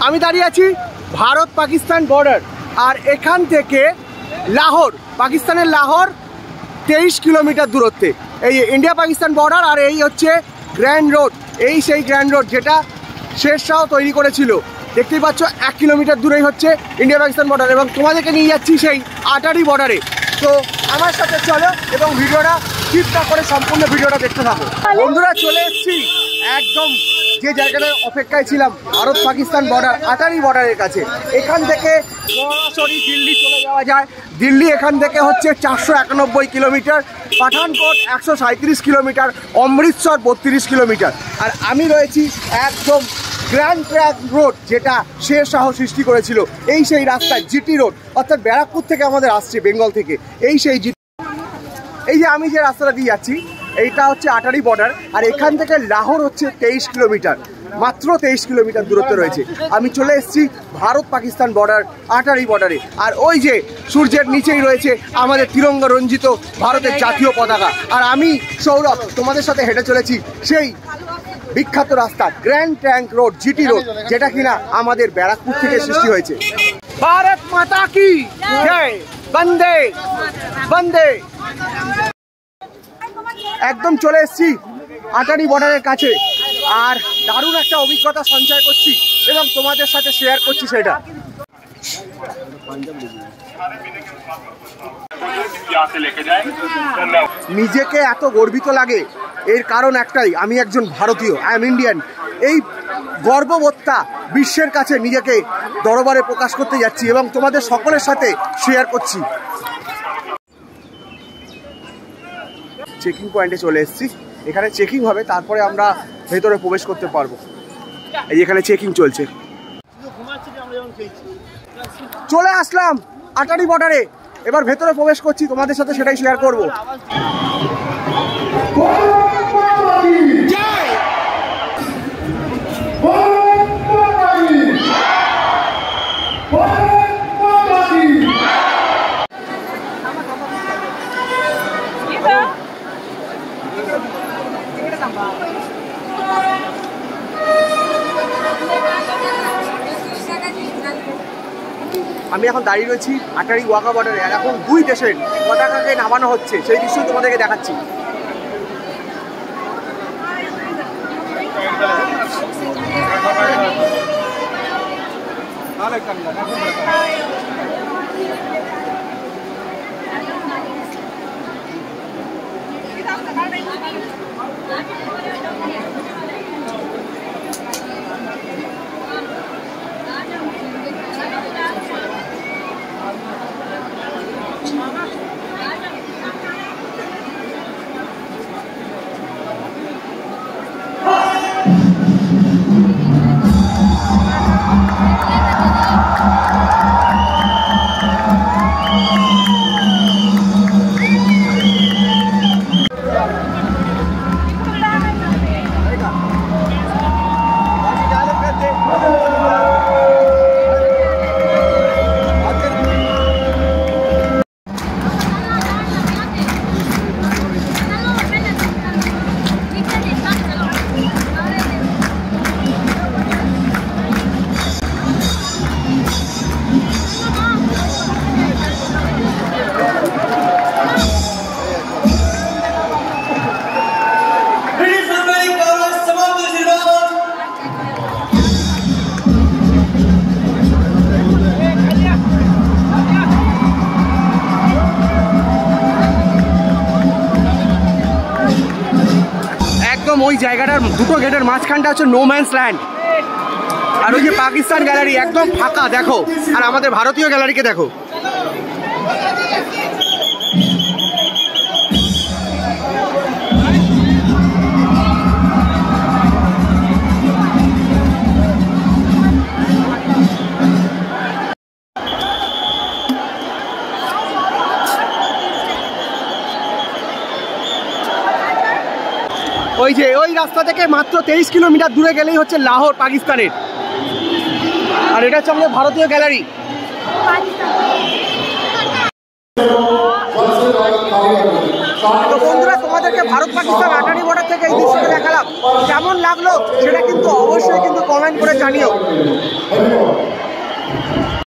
আমি দাঁড়িয়ে আছি ভারত পাকিস্তান বর্ডার, আর এখান থেকে লাহোর, পাকিস্তানের লাহোর 23 কিলোমিটার দূরত্বে। এই ইন্ডিয়া পাকিস্তান বর্ডার, আর এই হচ্ছে গ্র্যান্ড রোড। এই সেই গ্র্যান্ড রোড যেটা শের শাহ তৈরি করেছিল। দেখতেই পাচ্ছ 1 কিলোমিটার দূরেই হচ্ছে ইন্ডিয়া পাকিস্তান বর্ডার, এবং তোমাদেরকে নিয়ে যাচ্ছি সেই আটারি বর্ডারে। তো আমার সাথে চলো এবং ভিডিওটা ঠিকঠাক করে সম্পূর্ণ ভিডিওটা দেখতে থাকো। বন্ধুরা, চলে এসেছি একদম যে জায়গাটায় অপেক্ষায় ছিলাম, ভারত পাকিস্তান বর্ডার, আটারি বর্ডারের কাছে। এখান থেকে সরাসরি দিল্লি চলে যাওয়া যায়। দিল্লি এখান থেকে হচ্ছে 491 kilometre, Pathankot 137 kilometre, Amritsar 32 kilometre. আর আমি রয়েছি একদম গ্র্যান্ড ট্র্যাঙ্ক রোড, যেটা শের শাহ সৃষ্টি করেছিল। এই সেই রাস্তায় জিটি রোড, অর্থাৎ ব্যারাকপুর থেকে আমাদের আসছে, বেঙ্গল থেকে। এই সেই জিটি, এই যে আমি যে রাস্তাটা দিয়ে যাচ্ছি এইটা হচ্ছে আটারি বর্ডার, আর এখান থেকে লাহোর হচ্ছে 23 কিলোমিটার, মাত্র 23 কিলোমিটার দূরত্ব রয়েছে। আমি চলে এসেছি ভারত পাকিস্তান বর্ডার, আটারি বর্ডারে। আর ওই যে সূর্যের নিচেই রয়েছে আমাদের তিরঙ্গা রঞ্জিত ভারতের জাতীয় পতাকা। আর আমি সৌরভ তোমাদের সাথে হেঁটে চলেছি সেই বিখ্যাত রাস্তা grand trunk road, GT road, যেটা কিনা আমাদের ব্যারাকপুর থেকে সৃষ্টি হয়েছে। ভারত মাতা কি জয়, বন্দে বন্দে। একদম চলে এসেছি আটারি বর্ডারের কাছে, আর দারুণ একটা অভিজ্ঞতা সঞ্চয় করছি এবং তোমাদের সাথে শেয়ার করছি সেটা। নিজেকে এত গর্বিত লাগে, এর কারণ একটাই, আমি একজন ভারতীয়, আই এম ইন্ডিয়ান। এই গর্ববোধটা বিশ্বের কাছে নিজেকে দরবারে প্রকাশ করতে যাচ্ছি এবং তোমাদের সকলের সাথে শেয়ার করছি। চেকিং পয়েন্টে চলে এসেছি, এখানে চেকিং হবে, তারপরে আমরা ভেতরে প্রবেশ করতে পারবো। এই এখানে চেকিং চলছে। চলে আসলাম আটারি বর্ডারে, এবার ভেতরে প্রবেশ করছি, তোমাদের সাথে সেটাই শেয়ার করবো। আমি এখন দাঁড়িয়ে রয়েছি আটারি ওয়াঘা বর্ডারে, আর এখন দুই দেশের পতাকাকে নামানো হচ্ছে, সেই দৃশ্য তোমাদেরকে দেখাচ্ছি। ওই জায়গাটার দুটো গেটের মাঝখানটা হচ্ছে নো ম্যানস ল্যান্ড, আর ওই যে পাকিস্তান গ্যালারি একদম ফাঁকা দেখো, আর আমাদের ভারতীয় গ্যালারিকে দেখো। ওই যে ওই রাস্তা থেকে মাত্র 23 কিলোমিটার দূরে গেলেই হচ্ছে লাহোর, পাকিস্তানের। আর এটা হচ্ছে আমাদের ভারতীয় গ্যালারি। তো বন্ধুরা, তোমাদেরকে ভারত পাকিস্তান আটারি বর্ডার থেকে এই দৃশ্যটা দেখালাম, কেমন লাগলো সেটা কিন্তু অবশ্যই কিন্তু কমেন্ট করে জানিও।